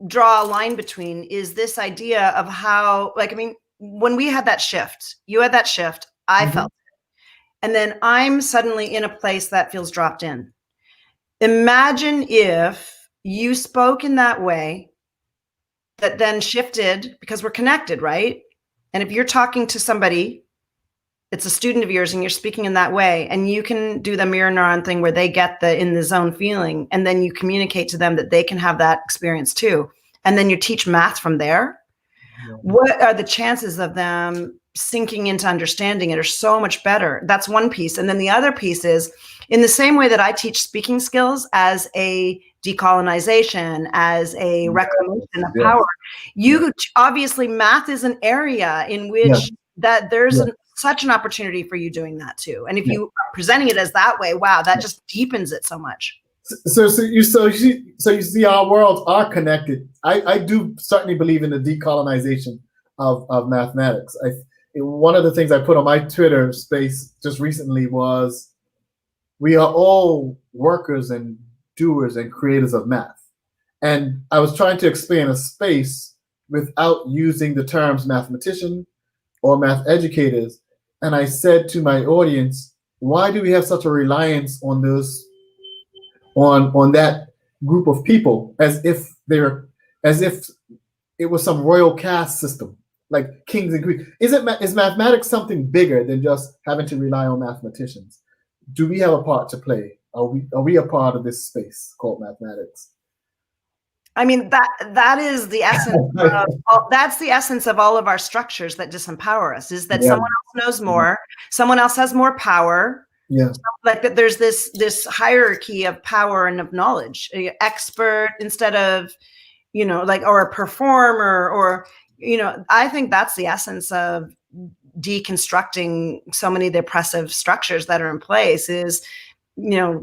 draw a line between is this idea of how, like, I mean, when we had that shift, you had that shift, I felt it. And then I'm suddenly in a place that feels dropped in. Imagine if you spoke in that way that then shifted, because we're connected, right? And if you're talking to somebody, it's a student of yours, and you're speaking in that way, and you can do the mirror neuron thing where they get the in the zone feeling, and then you communicate to them that they can have that experience too. And then you teach math from there. What are the chances of them sinking into understanding it are so much better? That's one piece. And then the other piece is, in the same way that I teach speaking skills as a decolonization, as a reclamation of power, obviously math is an area in which that there's such an opportunity for you doing that too. And if you are presenting it as that way, wow, that just deepens it so much. So you see, our worlds are connected. I do certainly believe in the decolonization of mathematics. One of the things I put on my Twitter space just recently was, we are all workers and doers and creators of math. And I was trying to explain a space without using the terms mathematician or math educators. And I said to my audience, why do we have such a reliance on those, on that group of people, as if it was some royal caste system, like kings and queens? Is mathematics something bigger than just having to rely on mathematicians? Do we have a part to play? Are we a part of this space called mathematics? I mean, that is the essence that's the essence of all of our structures that disempower us, is that someone else knows more, someone else has more power. Yeah. Like that there's this hierarchy of power and of knowledge, expert instead of, or a performer, or, I think that's the essence of deconstructing so many of the oppressive structures that are in place is,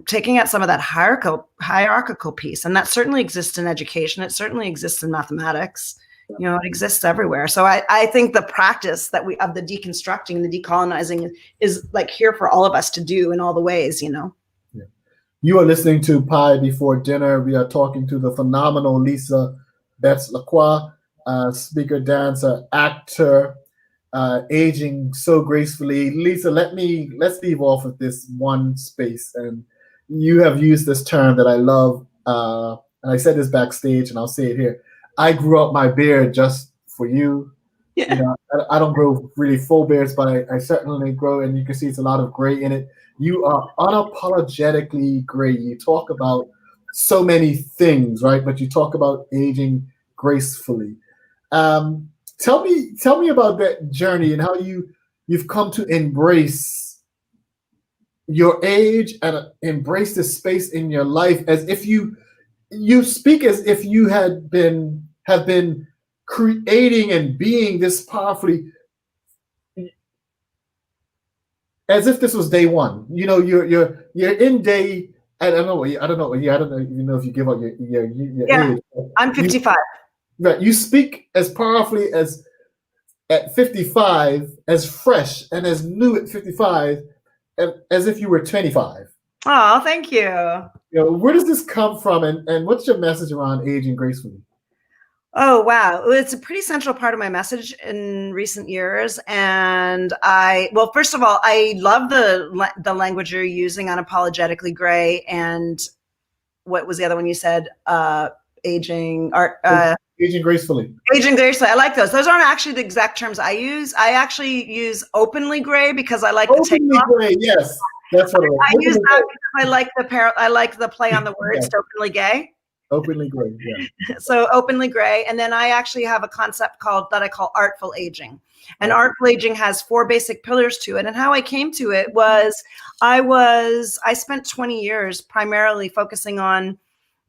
taking out some of that hierarchical piece. And that certainly exists in education. It certainly exists in mathematics. It exists everywhere. So I think the practice of the deconstructing and the decolonizing is like here for all of us to do in all the ways, Yeah. You are listening to Pi Before Dinner. We are talking to the phenomenal Lisa Betts-Lacroix, speaker, dancer, actor, aging so gracefully. Lisa, let's leave off with this one space. And you have used this term that I love. And I said this backstage, and I'll say it here. I grew up my beard just for you. Yeah. I don't grow really full beards, but I certainly grow, and you can see it's a lot of gray in it. You are unapologetically gray. You talk about so many things, right? But you talk about aging gracefully. Tell me about that journey and how you've come to embrace your age and embrace the space in your life as if you speak as if you have been creating and being this powerfully, as if this was day one. You're in day. I don't know if you give out your age. I'm 55. Right, you speak as powerfully as at 55, as fresh and as new at 55, as if you were 25. Oh, thank you. Where does this come from, and what's your message around aging gracefully? Oh, wow. It's a pretty central part of my message in recent years. And first of all, I love the language you're using, unapologetically gray. And what was the other one you said? Aging gracefully. Aging gracefully. I like those. Those aren't actually the exact terms I use. I actually use openly gray because I like the takeoff. Gray, yes. That's what I use that because I like the play on the words, openly gay. Openly gray, yeah. So openly gray. And then I actually have a concept that I call artful aging. And artful aging has 4 basic pillars to it. And how I came to it was I spent 20 years primarily focusing on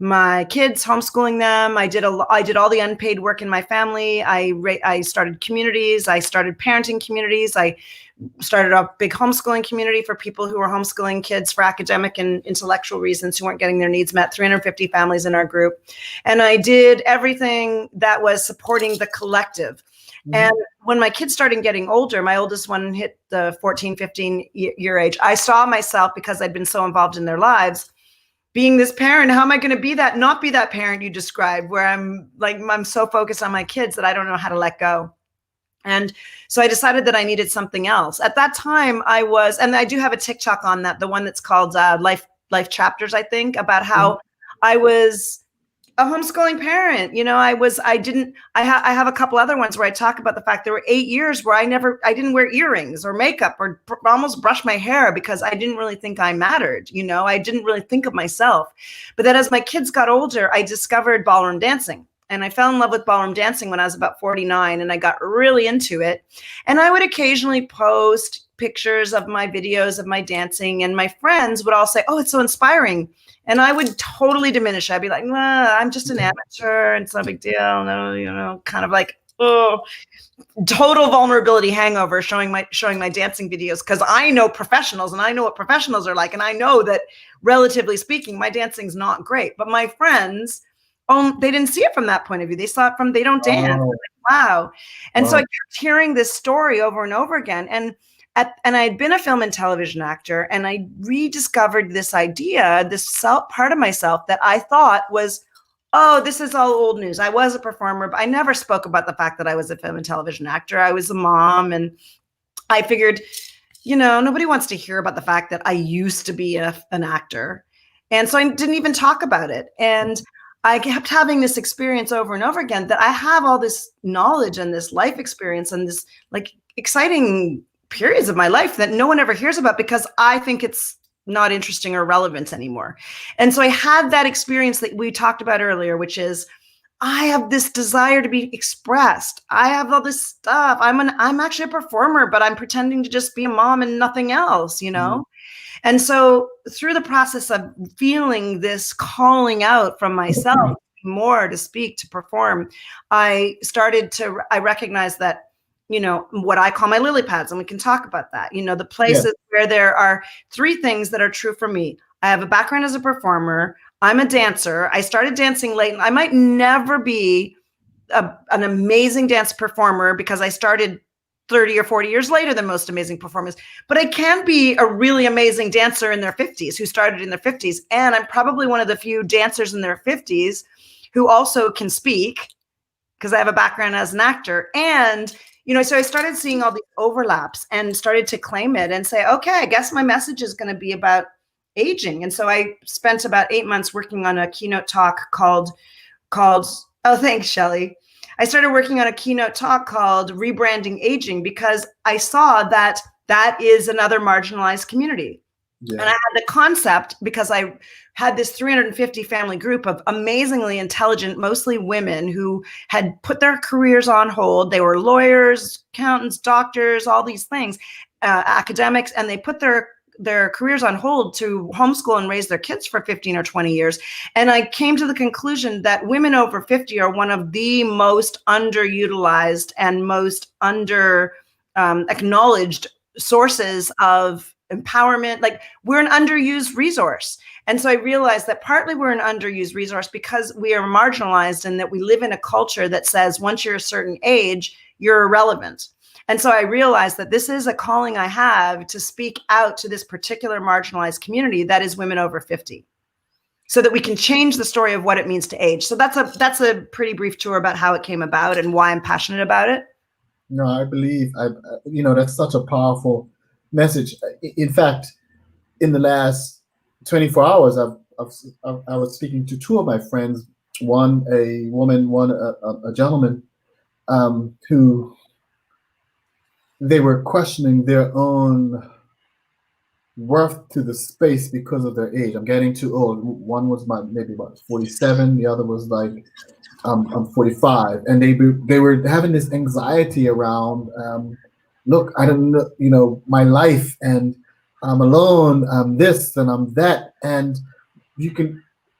my kids, homeschooling them. I did all the unpaid work in my family. I started communities. I started parenting communities. I started a big homeschooling community for people who were homeschooling kids for academic and intellectual reasons who weren't getting their needs met, 350 families in our group. And I did everything that was supporting the collective. Mm-hmm. And when my kids started getting older, my oldest one hit the 14, 15 year age, I saw myself, because I'd been so involved in their lives, being this parent. How am I going to not be that parent you described, where I'm so focused on my kids that I don't know how to let go. And so I decided that I needed something else. At that time and I do have a TikTok on that, the one that's called Life Chapters, I think, about how I was a homeschooling parent. I have a couple other ones where I talk about the fact there were 8 years where I didn't wear earrings or makeup or almost brush my hair because I didn't really think I mattered. I didn't really think of myself. But then as my kids got older, I discovered ballroom dancing. And I fell in love with ballroom dancing when I was about 49, and I got really into it. And I would occasionally post pictures of my videos of my dancing, and my friends would all say, "Oh, it's so inspiring." And I would totally diminish it. I'd be like, "Nah, I'm just an amateur. It's no big deal." No, kind of like, oh, total vulnerability hangover showing my dancing videos, because I know professionals and I know what professionals are like. And I know that, relatively speaking, my dancing's not great. But my friends, they didn't see it from that point of view. They saw it from, they don't dance. Oh. Like, wow. And so I kept hearing this story over and over again. And I had been a film and television actor, and I rediscovered this idea, this part of myself that I thought was, oh, this is all old news. I was a performer, but I never spoke about the fact that I was a film and television actor. I was a mom, and I figured, nobody wants to hear about the fact that I used to be an actor. And so I didn't even talk about it. And I kept having this experience over and over again, that I have all this knowledge and this life experience and this exciting periods of my life that no one ever hears about because I think it's not interesting or relevant anymore. And so I had that experience that we talked about earlier, which is I have this desire to be expressed. I have all this stuff. I'm actually a performer, but I'm pretending to just be a mom and nothing else, Mm-hmm. And so through the process of feeling this calling out from myself more to speak, to perform, I recognized that, what I call my lily pads, and we can talk about that. The places where there are 3 things that are true for me. I have a background as a performer. I'm a dancer. I started dancing late. I might never be an amazing dance performer because I started 30 or 40 years later than most amazing performers, but I can be a really amazing dancer in their 50s who started in their 50s. And I'm probably one of the few dancers in their 50s who also can speak because I have a background as an actor. And, so I started seeing all these overlaps and started to claim it and say, okay, I guess my message is going to be about aging. And so I spent about 8 months working on a keynote talk called, oh, thanks, Shelley. I started working on a keynote talk called Rebranding Aging because I saw that is another marginalized community. Yeah. And I had the concept because I had this 350 family group of amazingly intelligent, mostly women who had put their careers on hold. They were lawyers, accountants, doctors, all these things, academics, and they put their careers on hold to homeschool and raise their kids for 15 or 20 years. And I came to the conclusion that women over 50 are one of the most underutilized and most acknowledged sources of empowerment. Like, we're an underused resource. And so I realized that partly we're an underused resource because we are marginalized and that we live in a culture that says once you're a certain age, you're irrelevant. And so I realized that this is a calling I have to speak out to this particular marginalized community that is women over 50, so that we can change the story of what it means to age. So that's a pretty brief tour about how it came about and why I'm passionate about it. No, I believe, that's such a powerful message. In fact, in the last 24 hours, I was speaking to 2 of my friends, one a woman, one a gentleman, who they were questioning their own worth to the space because of their age. I'm getting too old. One was maybe about 47. The other was like, I'm 45. And they were having this anxiety around, look, I don't know, my life, and I'm alone, I'm this and I'm that. And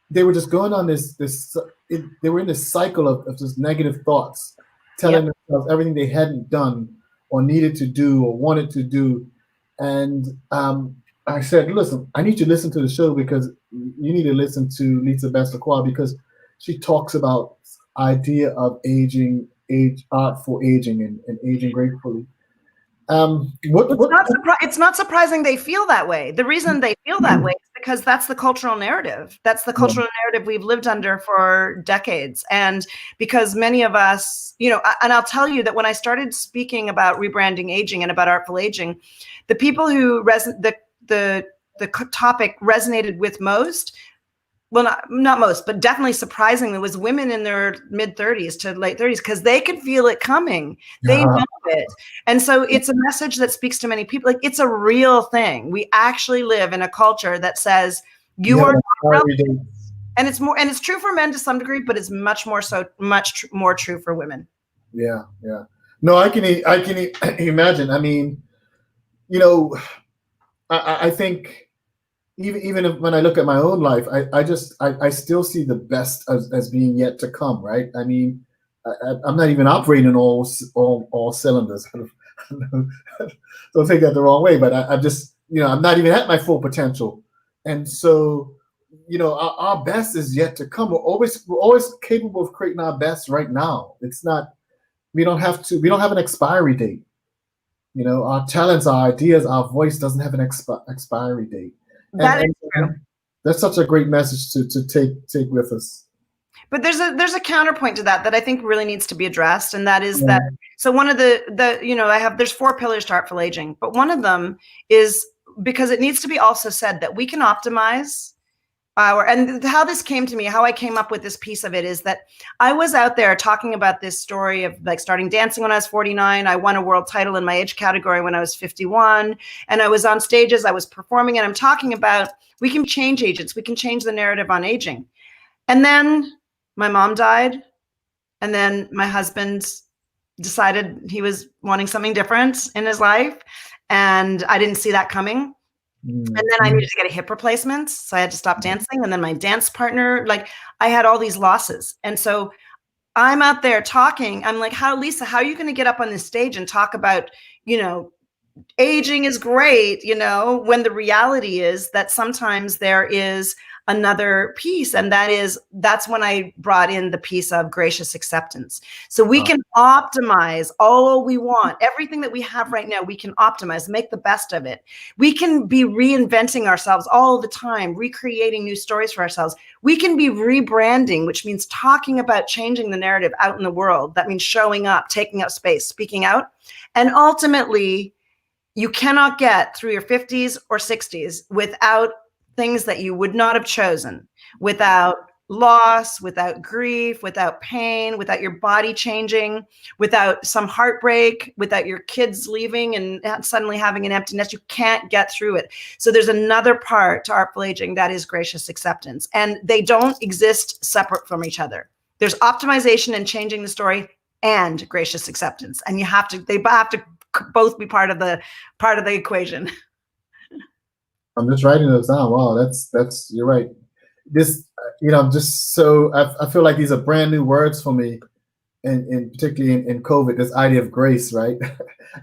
they were just going on they were in this cycle of just negative thoughts, telling themselves everything they hadn't done or needed to do or wanted to do. And I said, listen, I need you to listen to the show because you need to listen to Lisa Betts-Lacroix because she talks about idea of art for aging and aging gracefully. It's not surprising they feel that way. The reason they feel that way is because that's the cultural narrative. That's the cultural narrative we've lived under for decades. And because many of us, and I'll tell you that when I started speaking about rebranding aging and about artful aging, the people who the topic resonated with most, well, not most, but definitely surprisingly, was women in their mid 30s to late 30s, because they could feel it coming. They know it. And so it's a message that speaks to many people. Like, it's a real thing. We actually live in a culture that says you are not relevant. And it's true for men to some degree, but it's much more true for women. Yeah. No, I can imagine. I mean, I think even when I look at my own life, I still see the best as being yet to come, right? I mean, I'm not even operating all cylinders. Don't take that the wrong way, but I'm just, I'm not even at my full potential. And so, our best is yet to come. We're always capable of creating our best right now. It's not, we don't have an expiry date. Our talents, our ideas, our voice doesn't have an expiry date. That is true. That's such a great message to take with us. But there's a counterpoint to that I think really needs to be addressed, and that is that. So one of there's 4 pillars to artful aging, but one of them is, because it needs to be also said that we can optimize and how this came to me, how I came up with this piece of it, is that I was out there talking about this story of like starting dancing when I was 49. I won a world title in my age category when I was 51. And I was on stages, I was performing, and I'm talking about we can change agents. We can change the narrative on aging. And then my mom died. And then my husband decided he was wanting something different in his life. And I didn't see that coming. And then I needed to get a hip replacement. So I had to stop dancing. And then my dance partner, I had all these losses. And so I'm out there talking. I'm like, Lisa, how are you going to get up on this stage and talk about, aging is great, when the reality is that sometimes there is another piece, and that's when I brought in the piece of gracious acceptance. So we can optimize all we want, everything that we have right now, we can optimize, make the best of it. We can be reinventing ourselves all the time, recreating new stories for ourselves. We can be rebranding, which means talking about changing the narrative out in the world. That means showing up, taking up space, speaking out. And ultimately, you cannot get through your 50s or 60s without things that you would not have chosen, without loss, without grief, without pain, without your body changing, without some heartbreak, without your kids leaving and suddenly having an empty nest. You can't get through it. So there's another part to artful aging that is gracious acceptance, and they don't exist separate from each other. There's optimization and changing the story and gracious acceptance, and they have to both be part of the equation. I'm just writing those down. Wow, that's you're right. This, just so I feel like these are brand new words for me, and particularly in COVID, this idea of grace, right?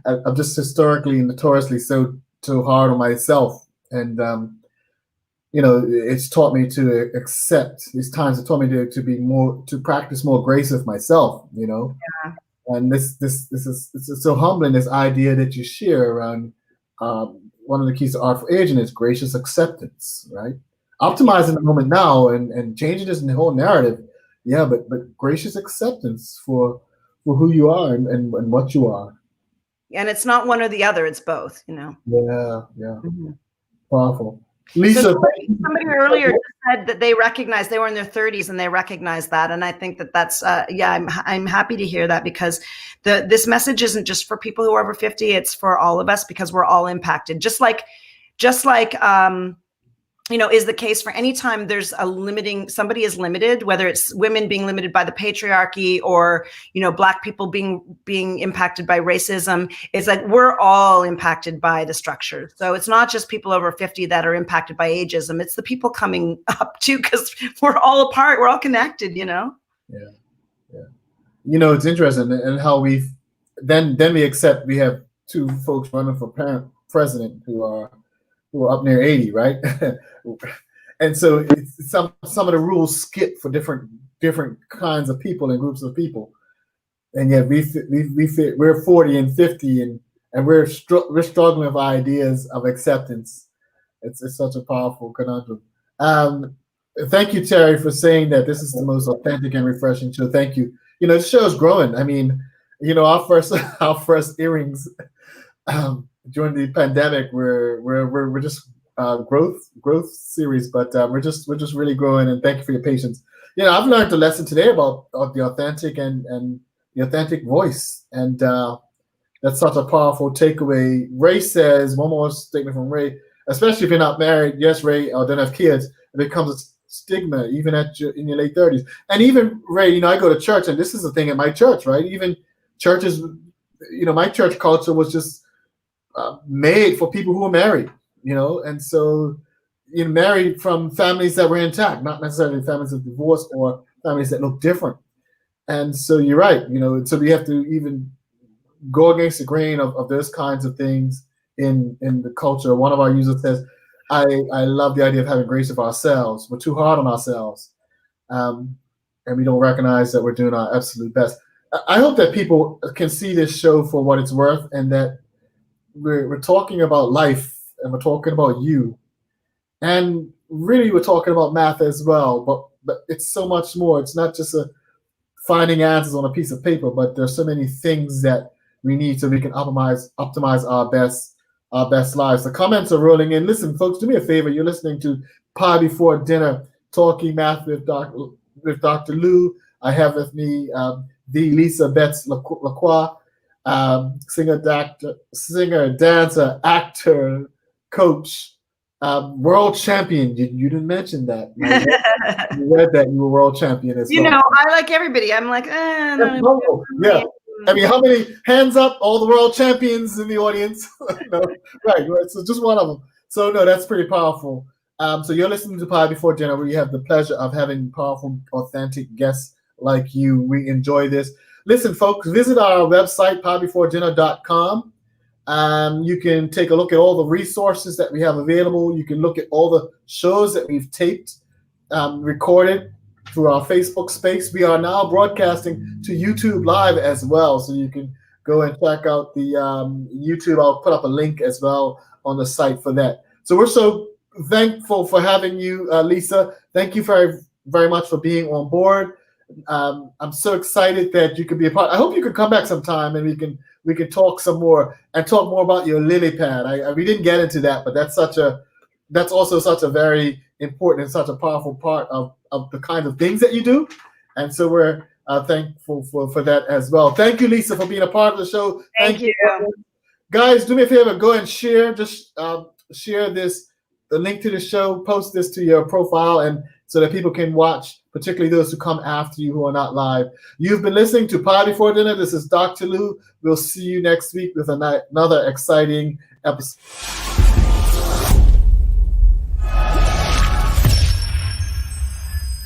I'm just historically and notoriously so hard on myself, and it's taught me to accept these times. It taught me to practice more grace with myself, Yeah. And this is so humbling. This idea that you share around one of the keys to artful aging is gracious acceptance, right? Optimizing the moment now and changing this in the whole narrative, yeah, but gracious acceptance for who you are and what you are. And it's not one or the other; it's both. Yeah. Mm-hmm. Powerful. Lisa, so somebody earlier said that they recognized they were in their 30s and they recognized that, and I think that's I'm happy to hear that, because this message isn't just for people who are over 50; it's for all of us, because we're all impacted. Just like is the case for any time there's somebody is limited, whether it's women being limited by the patriarchy or, Black people being impacted by racism. It's like we're all impacted by the structure. So it's not just people over 50 that are impacted by ageism. It's the people coming up too, because we're all apart. We're all connected, Yeah. It's interesting, and how we accept we have two folks running for president who are up near 80, right? And so some of the rules skip for different kinds of people and groups of people, and yet we're 40 and 50, and we're struggling with ideas of acceptance. It's such a powerful conundrum. Thank you, Terry, for saying that this is the most authentic and refreshing show. Thank you. The show is growing. I mean, our first earrings during the pandemic we're just growth series, but we're just really growing, and thank you for your patience. I've learned a lesson today about the authentic and the authentic voice, and that's such a powerful takeaway. Ray says, one more statement from Ray: especially if you're not married, yes, Ray, or don't have kids, it becomes a stigma even in your late 30s. And even Ray, I go to church, and this is the thing at my church, right? Even churches, my church culture was just made for people who are married, and so married from families that were intact, not necessarily families of divorce or families that look different. And so you're right, so we have to even go against the grain of those kinds of things in the culture. One of our users says, I love the idea of having grace with ourselves. We're too hard on ourselves, and we don't recognize that we're doing our absolute best. I hope that people can see this show for what it's worth, and that we're talking about life, and we're talking about you, and really we're talking about math as well, but it's so much more. It's not just finding answers on a piece of paper, but there's so many things that we need so we can optimize our best lives. The comments are rolling in. Listen, folks, do me a favor. You're listening to Pi Before Dinner, Talking Math with Dr. Lou. I have with me the Lisa Betts-Lacroix, singer, dancer, actor, coach, world champion. You didn't mention that. You read that you were world champion as well. I like everybody. I'm like, no. Yeah. I mean, how many hands up? All the world champions in the audience. Right. So just one of them. So no, that's pretty powerful. So you're listening to Pi Before Dinner, where you have the pleasure of having powerful, authentic guests like you. We enjoy this. Listen, folks, visit our website, pibeforedinner.com. You can take a look at all the resources that we have available. You can look at all the shows that we've taped, recorded through our Facebook space. We are now broadcasting to YouTube Live as well, so you can go and check out the YouTube. I'll put up a link as well on the site for that. So we're so thankful for having you, Lisa. Thank you very, very much for being on board. I'm so excited that you could be a part. I hope you could come back sometime and we can talk some more and talk more about your lily pad. We didn't get into that, but that's also such a very important and such a powerful part of the kind of things that you do. And so we're thankful for that as well. Thank you, Lisa, for being a part of the show. Thank you. Guys, do me a favor, go and share. Just share the link to the show, post this to your profile, and so that people can watch, particularly those who come after you who are not live. You've been listening to Pi Before Dinner. This is Dr. Lou. We'll see you next week with another exciting episode.